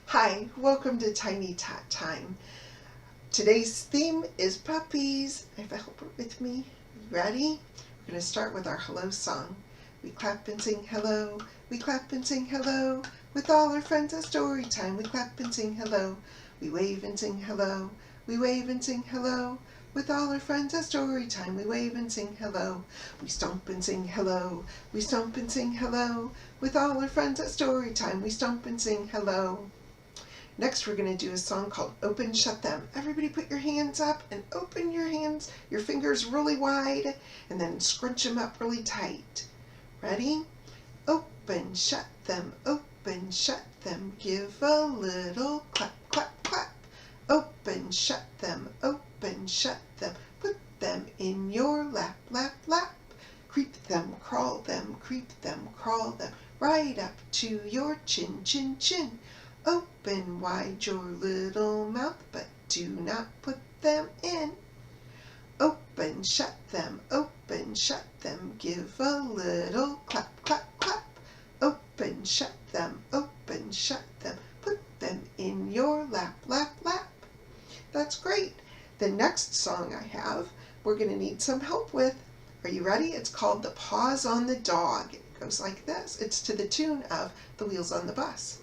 Hi, welcome to Tiny Tot Time. Today's theme is puppies. I have a helper with me. Ready? We're going to start with our hello song. We clap and sing hello. We clap and sing hello. With all our friends at story time. We clap and sing hello. We wave and sing hello. We wave and sing hello. With all our friends at story time. We wave and sing hello. We stomp and sing hello. We stomp and sing hello. With all our friends at story time. We stomp and sing hello. Next we're going to do a song called Open Shut Them. Everybody put your hands up and open your hands, your fingers really wide, and then scrunch them up really tight. Ready? Open, shut them, open, shut them. Give a little clap, clap, clap. Open, shut them, open, shut them. Put them in your lap, lap, lap. Creep them, crawl them, creep them, crawl them. Right up to your chin, chin, chin. Open wide your little mouth, but do not put them in. Open, shut them, open, shut them. Give a little clap, clap, clap. Open, shut them, open, shut them. Put them in your lap, lap, lap. That's great. The next song I have, we're going to need some help with. Are you ready? It's called The Paws on the Dog. It goes like this. It's to the tune of The Wheels on the Bus.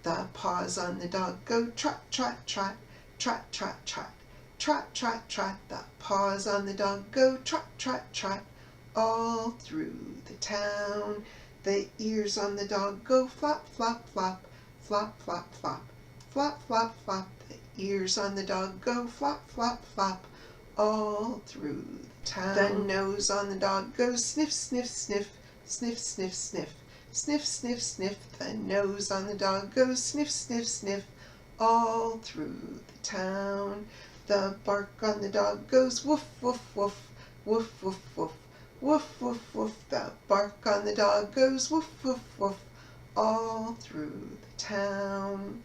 The paws on the dog go trot, trot, trot, trot, trot, trot, trot, trot, trot. The paws on the dog go trot, trot, trot, all through the town. The ears on the dog go flop, flop, flop, flop, flop, flop, flop, flop, flop. The ears on the dog go flop, flop, flop, all through the town. The nose on the dog goes sniff, sniff, sniff, sniff, sniff, sniff. Sniff, sniff, sniff, the nose on the dog goes sniff, sniff, sniff, all through the town. The bark on the dog goes woof, woof, woof, woof, woof, woof, woof, woof, woof. The bark on the dog goes woof, woof, woof, all through the town.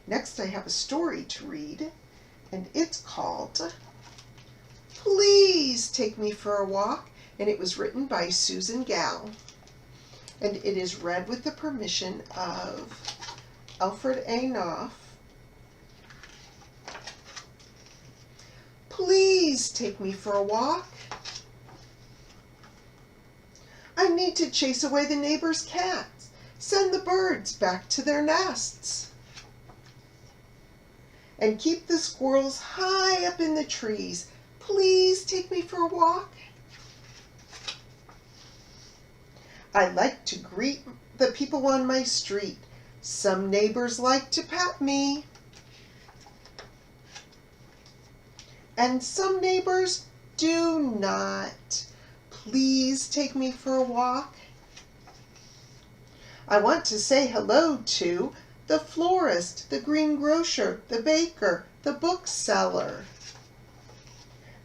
Next I have a story to read, and it's called Please Take Me for a Walk, and it was written by Susan Gall. And it is read with the permission of Alfred A. Knopf. Please take me for a walk. I need to chase away the neighbor's cats, send the birds back to their nests, and keep the squirrels high up in the trees. Please take me for a walk. I like to greet the people on my street. Some neighbors like to pat me, and some neighbors do not. Please take me for a walk. I want to say hello to the florist, the greengrocer, the baker, the bookseller,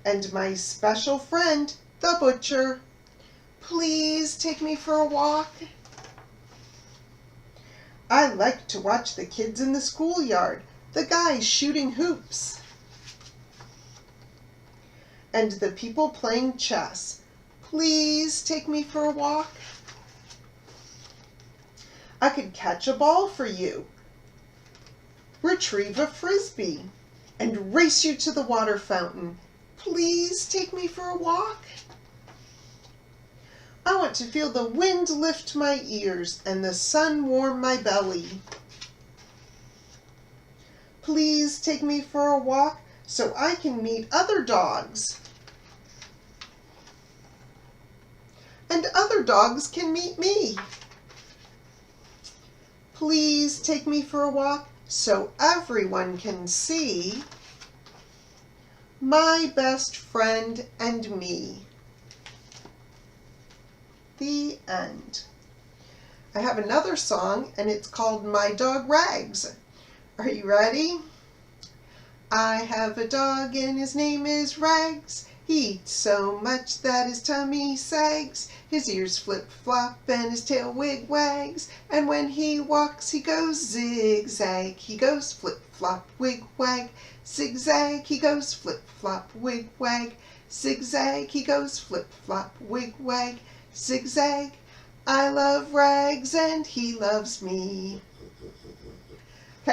and my special friend, the butcher. Please take me for a walk. I like to watch the kids in the schoolyard, the guys shooting hoops, and the people playing chess. Please take me for a walk. I could catch a ball for you, retrieve a frisbee, and race you to the water fountain. Please take me for a walk. I want to feel the wind lift my ears and the sun warm my belly. Please take me for a walk so I can meet other dogs, and other dogs can meet me. Please take me for a walk so everyone can see my best friend and me. The end. I have another song, and it's called My Dog Rags. Are you ready? I have a dog and his name is Rags. He eats so much that his tummy sags. His ears flip-flop and his tail wig-wags. And when he walks he goes zigzag. He goes flip-flop, wig-wag. Zigzag, he goes flip-flop, wig-wag. Zigzag, he goes flip-flop, wig-wag. Zigzag, I love Rags and he loves me. Okay.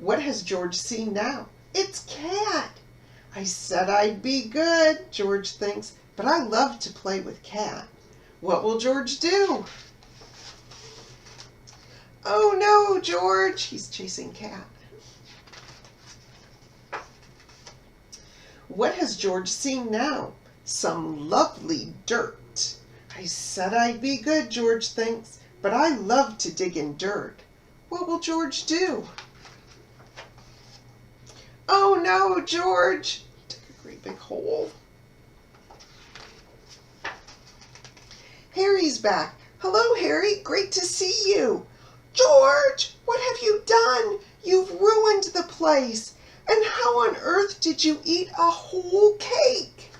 What has George seen now? It's Cat. I said I'd be good, George thinks, but I love to play with Cat. What will George do? Oh no, George! He's chasing Cat. What has George seen now? Some lovely dirt. I said I'd be good, George thinks, but I love to dig in dirt. What will George do? Oh no, George! He took a great big hole. Harry's back. Hello, Harry. Great to see you. George, what have you done? You've ruined the place. And how on earth did you eat a whole cake?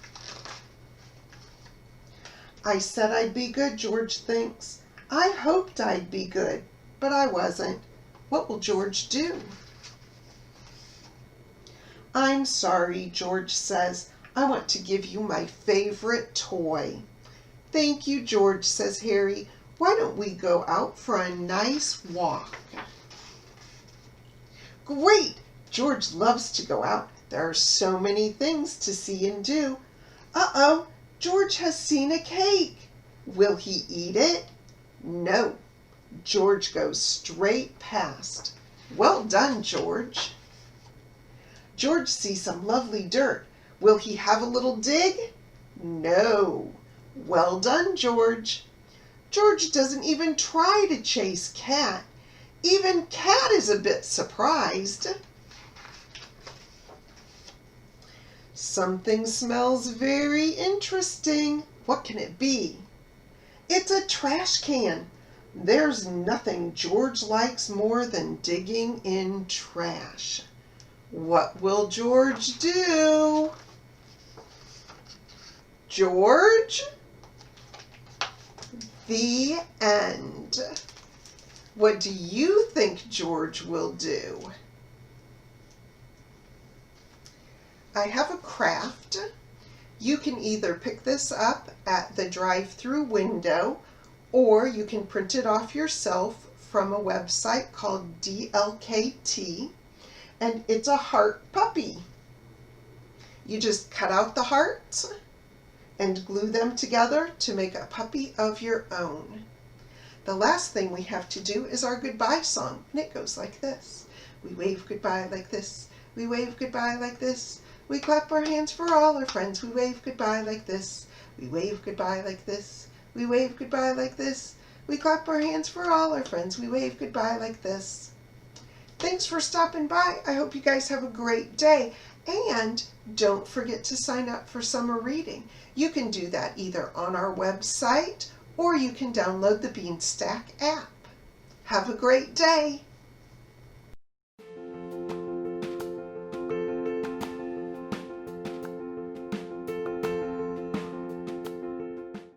I said I'd be good, George thinks. I hoped I'd be good, but I wasn't. What will George do? I'm sorry, George says. I want to give you my favorite toy. Thank you, George, says Harry. Why don't we go out for a nice walk? Great! George loves to go out. There are so many things to see and do. Uh-oh, George has seen a cake. Will he eat it? No. George goes straight past. Well done, George. George sees some lovely dirt. Will he have a little dig? No. Well done, George. George doesn't even try to chase Cat. Even Cat is a bit surprised. Something smells very interesting. What can it be? It's a trash can. There's nothing George likes more than digging in trash. What will George do? George? The end. What do you think George will do? I have a craft. You can either pick this up at the drive-through window, or you can print it off yourself from a website called DLKT, and it's a heart puppy. You just cut out the hearts and glue them together to make a puppy of your own. The last thing we have to do is our goodbye song, and it goes like this. We wave goodbye like this. We wave goodbye like this. We clap our hands for all our friends. We wave goodbye like this. We wave goodbye like this. We wave goodbye like this. We clap our hands for all our friends. We wave goodbye like this. Thanks for stopping by. I hope you guys have a great day. And don't forget to sign up for summer reading. You can do that either on our website or you can download the Beanstack app. Have a great day.